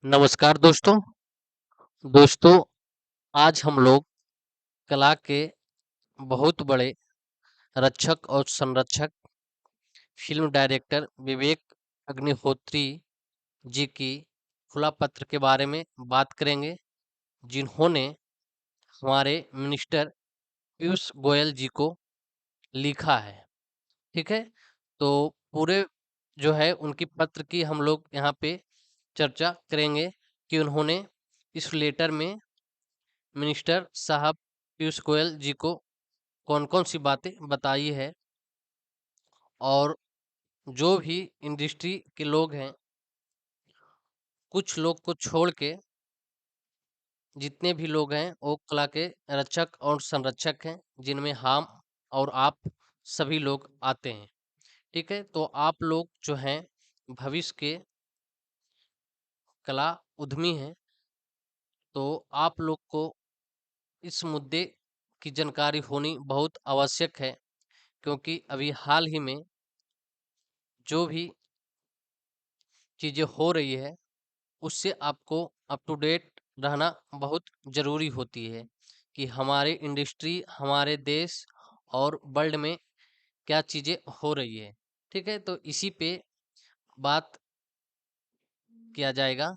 नमस्कार दोस्तों। दोस्तों, आज हम लोग कला के बहुत बड़े रक्षक और संरक्षक फिल्म डायरेक्टर विवेक अग्निहोत्री जी की खुला पत्र के बारे में बात करेंगे, जिन्होंने हमारे मिनिस्टर पीयूष गोयल जी को लिखा है। ठीक है, तो पूरे जो है उनकी पत्र की हम लोग यहाँ पे चर्चा करेंगे कि उन्होंने इस लेटर में मिनिस्टर साहब पीयूष गोयल जी को कौन-कौन सी बातें बताई है, और जो भी इंडस्ट्री के लोग हैं, कुछ लोग को छोड़ के जितने भी लोग हैं वो कला के रक्षक और संरक्षक हैं, जिनमें हम और आप सभी लोग आते हैं। ठीक है, तो आप लोग जो हैं भविष्य के कला उद्यमी हैं, तो आप लोग को इस मुद्दे की जानकारी होनी बहुत आवश्यक है, क्योंकि अभी हाल ही में जो भी चीज़ें हो रही है उससे आपको अप टू डेट रहना बहुत ज़रूरी होती है कि हमारे इंडस्ट्री, हमारे देश और वर्ल्ड में क्या चीज़ें हो रही है। ठीक है, तो इसी पे बात किया जाएगा,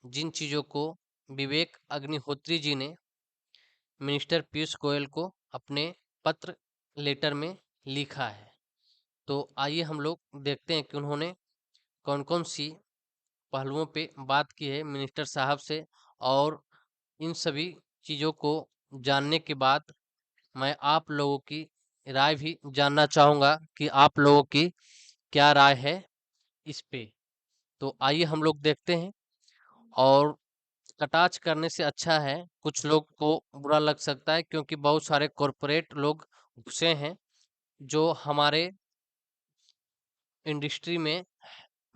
जिन चीज़ों को विवेक अग्निहोत्री जी ने मिनिस्टर पीयूष गोयल को अपने पत्र लेटर में लिखा है। तो आइए हम लोग देखते हैं कि उन्होंने कौन-कौन सी पहलुओं पे बात की है मिनिस्टर साहब से, और इन सभी चीज़ों को जानने के बाद मैं आप लोगों की राय भी जानना चाहूँगा कि आप लोगों की क्या राय है इस पे। तो आइए हम लोग देखते हैं, और कटाक्ष करने से अच्छा है, कुछ लोग को बुरा लग सकता है क्योंकि बहुत सारे कॉरपोरेट लोग घुसे हैं जो हमारे इंडस्ट्री में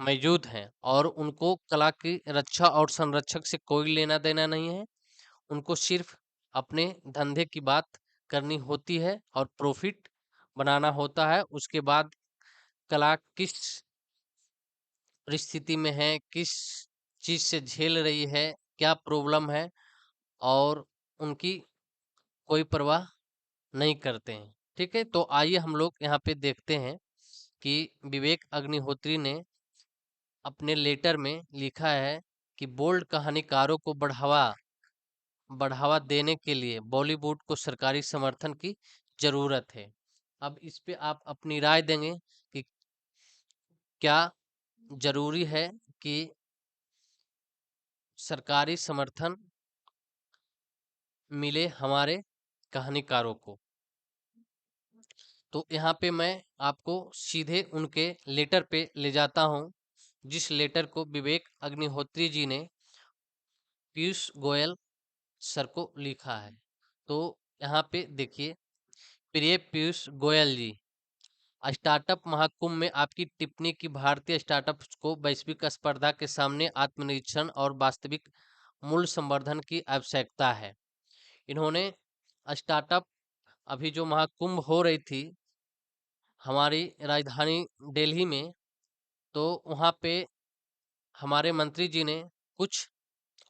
मौजूद हैं, और उनको कला की रक्षा और संरक्षक से कोई लेना देना नहीं है। उनको सिर्फ अपने धंधे की बात करनी होती है और प्रॉफिट बनाना होता है। उसके बाद कला किस परिस्थिति में है, किस चीज़ से झेल रही है, क्या प्रॉब्लम है, और उनकी कोई परवाह नहीं करते हैं। ठीक है, तो आइए हम लोग यहाँ पे देखते हैं कि विवेक अग्निहोत्री ने अपने लेटर में लिखा है कि बोल्ड कहानीकारों को बढ़ावा बढ़ावा देने के लिए बॉलीवुड को सरकारी समर्थन की जरूरत है। अब इस पे आप अपनी राय देंगे कि क्या जरूरी है कि सरकारी समर्थन मिले हमारे कहानीकारों को। तो यहाँ पे मैं आपको सीधे उनके लेटर पे ले जाता हूँ, जिस लेटर को विवेक अग्निहोत्री जी ने पीयूष गोयल सर को लिखा है। तो यहाँ पे देखिए, प्रिय पीयूष गोयल जी, स्टार्टअप महाकुंभ में आपकी टिप्पणी की भारतीय स्टार्टअप्स को वैश्विक स्पर्धा के सामने आत्मनिरीक्षण और वास्तविक मूल्य संवर्धन की आवश्यकता है। इन्होंने स्टार्टअप, अभी जो महाकुंभ हो रही थी हमारी राजधानी दिल्ली में, तो वहाँ पे हमारे मंत्री जी ने कुछ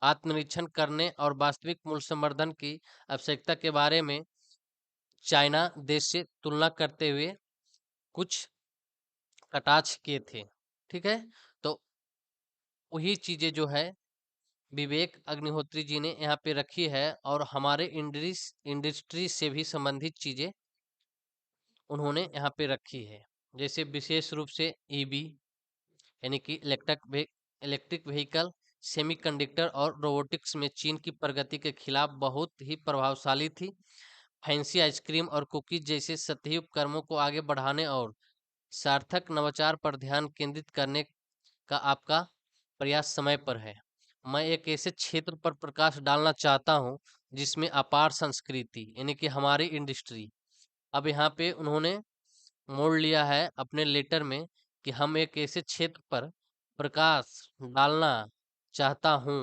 आत्मनिरीक्षण करने और वास्तविक मूल्य संवर्धन की आवश्यकता के बारे में चाइना देश से तुलना करते हुए कुछ कटाक्ष किए थे। ठीक है, तो वही चीजें जो है विवेक अग्निहोत्री जी ने यहाँ पे रखी है, और हमारे इंडस्ट्री से भी संबंधित चीजें उन्होंने यहाँ पे रखी है। जैसे विशेष रूप से ईवी यानी कि इलेक्ट्रिक व्हीकल, सेमीकंडक्टर और रोबोटिक्स में चीन की प्रगति के खिलाफ बहुत ही प्रभावशाली थी। फैंसी आइसक्रीम और कुकीज जैसे सतही उपक्रमों को आगे बढ़ाने और सार्थक नवाचार पर ध्यान केंद्रित करने का आपका प्रयास समय पर है। मैं एक ऐसे क्षेत्र पर प्रकाश डालना चाहता हूं जिसमें अपार संस्कृति यानी कि हमारी इंडस्ट्री, अब यहाँ पे उन्होंने मोड़ लिया है अपने लेटर में कि हम एक ऐसे क्षेत्र पर प्रकाश डालना चाहता हूं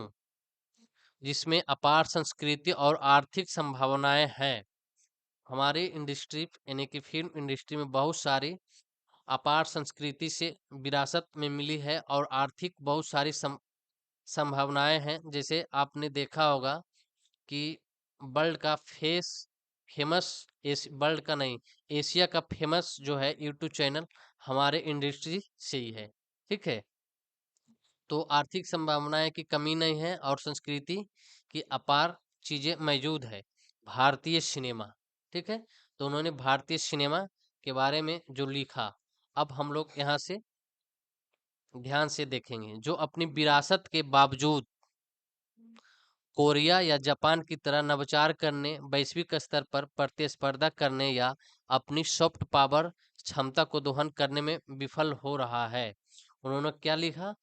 जिसमें अपार संस्कृति और आर्थिक संभावनाएं हैं। हमारी इंडस्ट्री यानी कि फिल्म इंडस्ट्री में बहुत सारी अपार संस्कृति से विरासत में मिली है, और आर्थिक बहुत सारी संभावनाएं हैं। जैसे आपने देखा होगा कि वर्ल्ड का फेमस वर्ल्ड का नहीं, एशिया का फेमस जो है यूट्यूब चैनल हमारे इंडस्ट्री से ही है। ठीक है, तो आर्थिक संभावनाएं की कमी नहीं है और संस्कृति की अपार चीजें मौजूद है। भारतीय सिनेमा, ठीक है, तो उन्होंने भारतीय सिनेमा के बारे में जो लिखा, अब हम लोग यहाँ से ध्यान से देखेंगे। जो अपनी विरासत के बावजूद कोरिया या जापान की तरह नवाचार करने, वैश्विक स्तर पर प्रतिस्पर्धा करने या अपनी सॉफ्ट पावर क्षमता को दोहन करने में विफल हो रहा है। उन्होंने क्या लिखा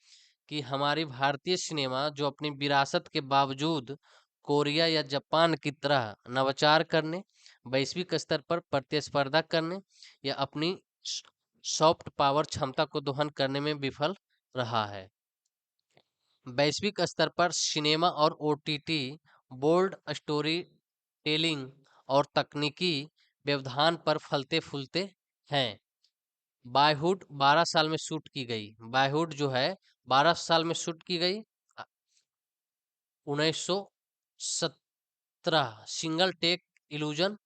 कि हमारी भारतीय सिनेमा जो अपनी विरासत के बावजूद कोरिया या जापान की तरह नवाचार करने, वैश्विक स्तर पर प्रतिस्पर्धा करने या अपनी सॉफ्ट पावर क्षमता को दोहन करने में विफल रहा है। वैश्विक स्तर पर सिनेमा और ओटीटी बोल्ड स्टोरी टेलिंग और तकनीकी व्यवधान पर फलते फूलते हैं। बॉयहुड 12 साल में शूट की गई, बॉयहुड जो है 12 साल में शूट की गई। 1917 सिंगल टेक इल्यूजन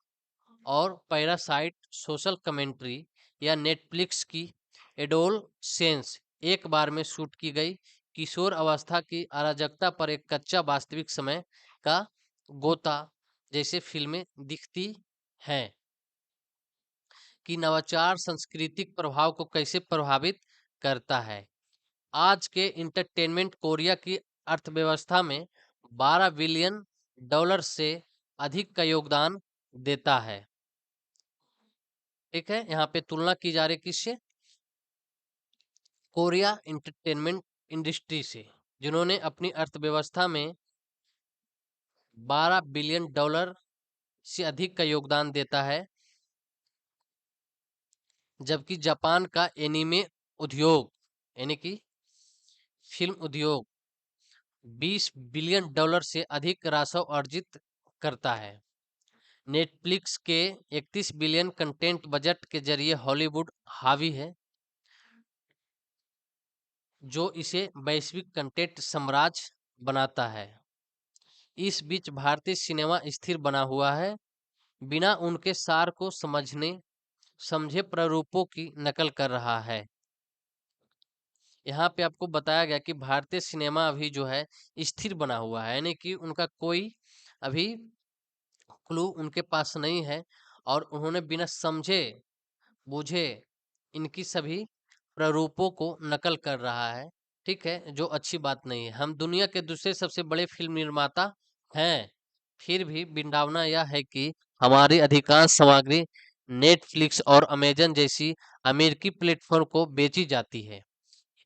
और पैरासाइट सोशल कमेंट्री या नेटफ्लिक्स की एडोलसेंस एक बार में शूट की गई। किशोर अवस्था की अराजकता पर एक कच्चा वास्तविक समय का गोता जैसे फिल्में दिखती हैं कि नवाचार सांस्कृतिक प्रभाव को कैसे प्रभावित करता है। आज के इंटरटेनमेंट कोरिया की अर्थव्यवस्था में 12 बिलियन डॉलर से अधिक का योगदान देता है। ठीक है, यहाँ पे तुलना की जा रही किससे? कोरिया इंटरटेनमेंट इंडस्ट्री से, जिन्होंने अपनी अर्थव्यवस्था में 12 बिलियन डॉलर से अधिक का योगदान देता है। जबकि जापान का एनिमे उद्योग यानी कि फिल्म उद्योग 20 बिलियन डॉलर से अधिक राजस्व अर्जित करता है। नेटफ्लिक्स के 31 बिलियन कंटेंट बजट के जरिए हॉलीवुड हावी है, जो इसे वैश्विक कंटेंट साम्राज्य बनाता है। इस बीच भारतीय सिनेमा स्थिर बना हुआ है, बिना उनके सार को समझे प्रारूपों की नकल कर रहा है। यहाँ पे आपको बताया गया कि भारतीय सिनेमा अभी जो है स्थिर बना हुआ है, यानी कि उनका कोई अभी क्लू उनके पास नहीं है और उन्होंने बिना समझे बूझे इनकी सभी प्रारूपों को नकल कर रहा है। ठीक है, जो अच्छी बात नहीं है। हम दुनिया के दूसरे सबसे बड़े फिल्म निर्माता हैं, फिर भी विडंबना यह है कि हमारी अधिकांश सामग्री नेटफ्लिक्स और अमेजन जैसी अमेरिकी प्लेटफॉर्म को बेची जाती है।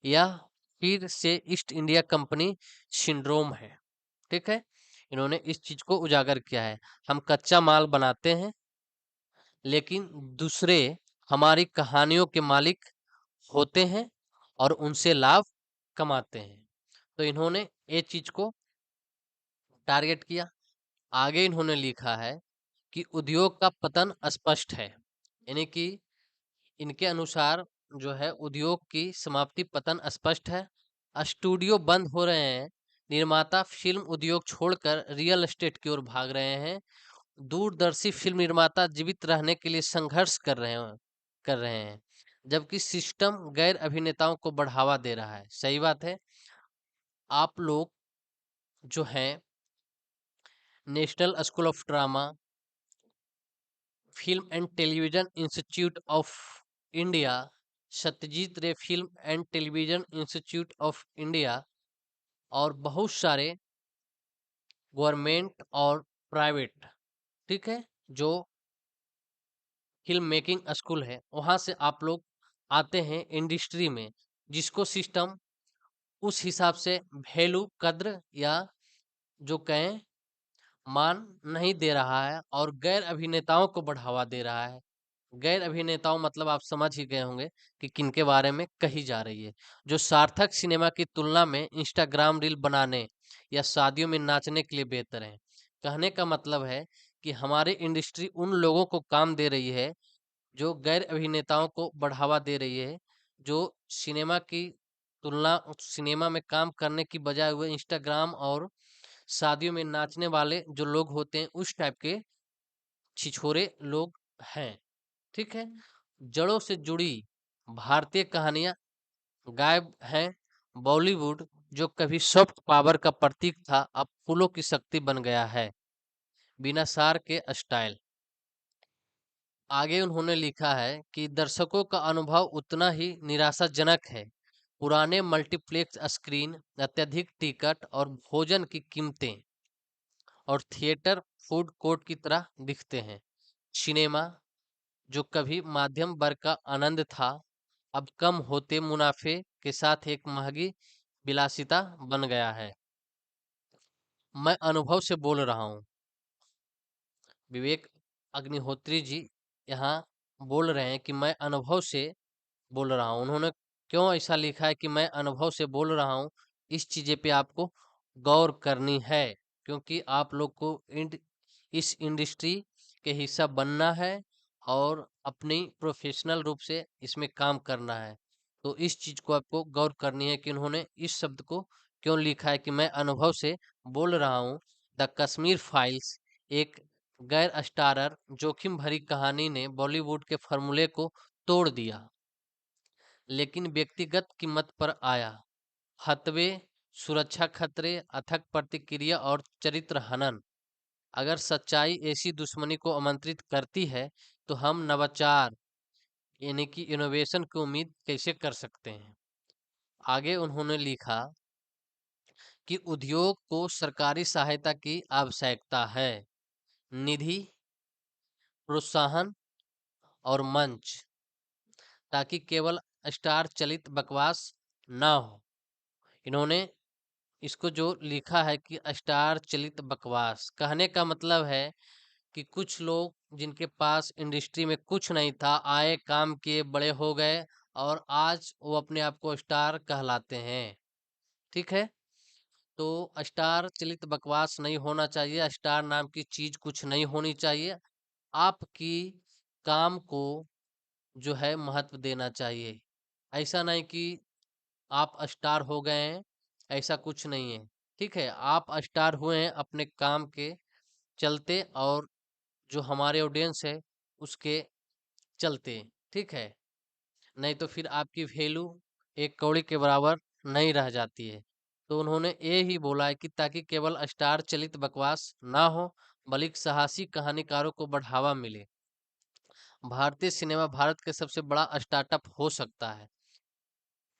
यह फिर से ईस्ट इंडिया कंपनी सिंड्रोम है। ठीक है, इन्होंने इस चीज को उजागर किया है। हम कच्चा माल बनाते हैं, लेकिन दूसरे हमारी कहानियों के मालिक होते हैं और उनसे लाभ कमाते हैं। तो इन्होंने ये चीज को टारगेट किया। आगे इन्होंने लिखा है कि उद्योग का पतन स्पष्ट है, यानी कि इनके अनुसार जो है उद्योग की समाप्ति पतन स्पष्ट है। स्टूडियो बंद हो रहे हैं, निर्माता फिल्म उद्योग छोड़कर रियल एस्टेट की ओर भाग रहे हैं, दूरदर्शी फिल्म निर्माता जीवित रहने के लिए संघर्ष कर रहे हैं, जबकि सिस्टम गैर अभिनेताओं को बढ़ावा दे रहा है। सही बात है। आप लोग जो हैं National School of Drama, Film and Television Institute of India, Satyajit Ray Film and Television Institute of India और बहुत सारे गवर्नमेंट और प्राइवेट, ठीक है, जो फिल्म मेकिंग स्कूल है, वहां से आप लोग आते हैं इंडस्ट्री में, जिसको सिस्टम उस हिसाब से वैल्यू कद्र या जो कहें मान नहीं दे रहा है और गैर अभिनेताओं को बढ़ावा दे रहा है। गैर अभिनेताओं मतलब आप समझ ही गए होंगे कि किनके बारे में कही जा रही है, जो सार्थक सिनेमा की तुलना में इंस्टाग्राम रील बनाने या शादियों में नाचने के लिए बेहतर है। कहने का मतलब है कि हमारी इंडस्ट्री उन लोगों को काम दे रही है जो गैर अभिनेताओं को बढ़ावा दे रही है, जो सिनेमा की तुलना सिनेमा में काम करने की बजाय वे इंस्टाग्राम और शादियों में नाचने वाले जो लोग होते हैं उस टाइप के छिछोरे लोग हैं। ठीक है। जड़ों से जुड़ी भारतीय कहानियां गायब हैं। बॉलीवुड जो कभी सॉफ्ट पावर का प्रतीक था अब फूलों की शक्ति बन गया है। बिना सार के स्टाइल। आगे उन्होंने लिखा है कि दर्शकों का अनुभव उतना ही निराशाजनक है। पुराने मल्टीप्लेक्स स्क्रीन, अत्यधिक टिकट और भोजन की कीमतें और थिएटर फूड कोर्ट की तरह दिखते हैं। सिनेमा जो कभी माध्यम वर्ग का आनंद था अब कम होते मुनाफे के साथ एक महंगी विलासिता बन गया है। मैं अनुभव से बोल रहा हूँ। विवेक अग्निहोत्री जी यहाँ बोल रहे हैं कि मैं अनुभव से बोल रहा हूँ। उन्होंने क्यों ऐसा लिखा है कि मैं अनुभव से बोल रहा हूँ, इस चीज़ें पे आपको गौर करनी है, क्योंकि आप लोग को इस इंडस्ट्री के हिस्सा बनना है और अपनी प्रोफेशनल रूप से इसमें काम करना है। तो इस चीज़ को आपको गौर करनी है कि उन्होंने इस शब्द को क्यों लिखा है कि मैं अनुभव से बोल रहा हूँ। द कश्मीर फाइल्स एक गैर स्टारर जोखिम भरी कहानी ने बॉलीवुड के फॉर्मूले को तोड़ दिया, लेकिन व्यक्तिगत कीमत पर आया। हत्वे, सुरक्षा खतरे, अथक प्रतिक्रिया और चरित्र हनन। अगर सच्चाई ऐसी दुश्मनी को आमंत्रित करती है तो हम नवाचार यानी कि इनोवेशन की उम्मीद कैसे कर सकते हैं। आगे उन्होंने लिखा कि उद्योग को सरकारी सहायता की आवश्यकता है। निधि, प्रोत्साहन और मंच, ताकि केवल स्टार चलित बकवास ना हो। इन्होंने इसको जो लिखा है कि स्टार चलित बकवास कहने का मतलब है कि कुछ लोग जिनके पास इंडस्ट्री में कुछ नहीं था, आए काम किए बड़े हो गए और आज वो अपने आप को स्टार कहलाते हैं। ठीक है। तो स्टार चलित बकवास नहीं होना चाहिए। स्टार नाम की चीज कुछ नहीं होनी चाहिए। आपकी काम को जो है महत्व देना चाहिए। ऐसा नहीं कि आप स्टार हो गए हैं, ऐसा कुछ नहीं है। ठीक है। आप स्टार हुए हैं अपने काम के चलते और जो हमारे ऑडियंस है उसके चलते। ठीक है। नहीं तो फिर आपकी वैल्यू एक कौड़ी के बराबर नहीं रह जाती है। तो उन्होंने ये ही बोला है कि ताकि केवल स्टार चलित बकवास ना हो, बल्कि साहसी कहानीकारों को बढ़ावा मिले। भारतीय सिनेमा भारत के सबसे बड़ा स्टार्टअप हो सकता है।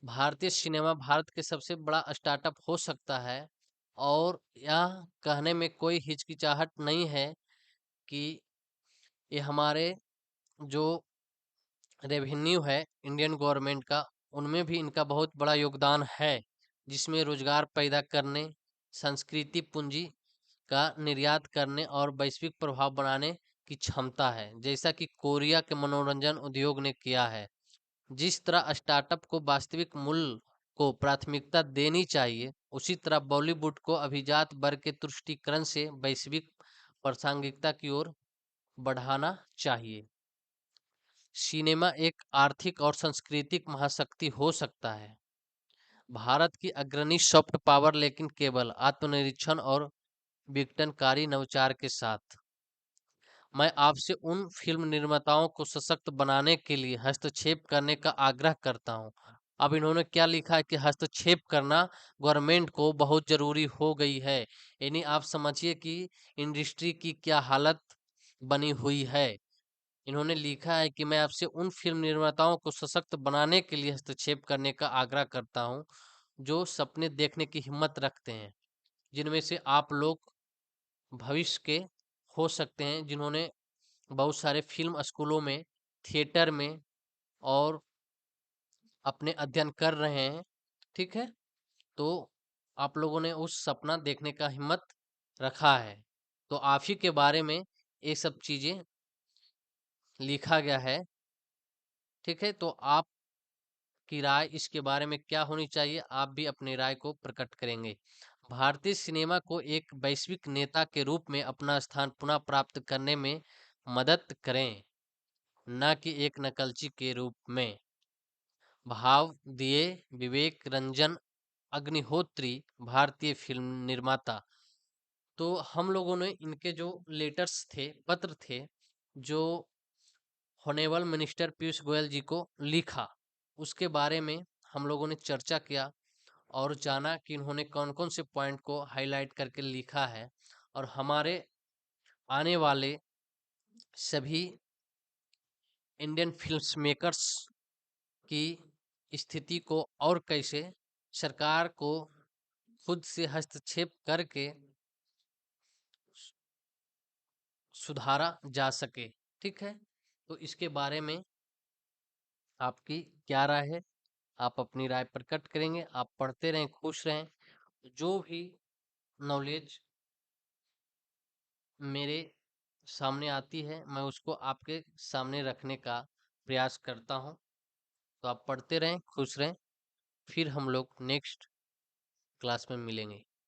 भारतीय सिनेमा भारत के सबसे बड़ा स्टार्टअप हो सकता है और यह कहने में कोई हिचकिचाहट नहीं है कि ये हमारे जो रेवेन्यू है इंडियन गवर्नमेंट का, उनमें भी इनका बहुत बड़ा योगदान है, जिसमें रोजगार पैदा करने, संस्कृति पूंजी का निर्यात करने और वैश्विक प्रभाव बनाने की क्षमता है, जैसा कि कोरिया के मनोरंजन उद्योग ने किया है। जिस तरह स्टार्टअप को वास्तविक मूल्य को प्राथमिकता देनी चाहिए, उसी तरह बॉलीवुड को अभिजात वर्ग के तुष्टीकरण से वैश्विक प्रासंगिकता की ओर बढ़ाना चाहिए। सिनेमा एक आर्थिक और सांस्कृतिक महाशक्ति हो सकता है, भारत की अग्रणी सॉफ्ट पावर, लेकिन केवल आत्मनिरीक्षण और विघटनकारी नवाचार के साथ। मैं आपसे उन फिल्म निर्माताओं को सशक्त बनाने के लिए हस्तक्षेप करने का आग्रह करता हूं। अब इन्होंने क्या लिखा है कि हस्तक्षेप करना गवर्नमेंट को बहुत जरूरी हो गई है। यानी आप समझिए कि इंडस्ट्री की क्या हालत बनी हुई है। इन्होंने लिखा है कि मैं आपसे उन फिल्म निर्माताओं को सशक्त बनाने के लिए हस्तक्षेप करने का आग्रह करता हूं जो सपने देखने की हिम्मत रखते हैं, जिनमें से आप लोग भविष्य के हो सकते हैं, जिन्होंने बहुत सारे फिल्म स्कूलों में, थिएटर में और अपने अध्ययन कर रहे हैं। ठीक है। तो आप लोगों ने उस सपना देखने का हिम्मत रखा है, तो आप ही के बारे में ये सब चीजें लिखा गया है। ठीक है। तो आपकी राय इसके बारे में क्या होनी चाहिए, आप भी अपनी राय को प्रकट करेंगे। भारतीय सिनेमा को एक वैश्विक नेता के रूप में अपना स्थान पुनः प्राप्त करने में मदद करें, न कि एक नकलची के रूप में। भाव दिए विवेक रंजन अग्निहोत्री, भारतीय फिल्म निर्माता। तो हम लोगों ने इनके जो लेटर्स थे, पत्र थे, जो होनेबल मिनिस्टर पीयूष गोयल जी को लिखा, उसके बारे में हम लोगों ने चर्चा किया और जाना कि इन्होंने कौन कौन से पॉइंट को हाईलाइट करके लिखा है और हमारे आने वाले सभी इंडियन फिल्म मेकर्स की स्थिति को और कैसे सरकार को खुद से हस्तक्षेप करके सुधारा जा सके। ठीक है, तो इसके बारे में आपकी क्या राय है? आप अपनी राय प्रकट करेंगे। आप पढ़ते रहें, खुश रहें। जो भी नॉलेज मेरे सामने आती है मैं उसको आपके सामने रखने का प्रयास करता हूं। तो आप पढ़ते रहें, खुश रहें। फिर हम लोग नेक्स्ट क्लास में मिलेंगे।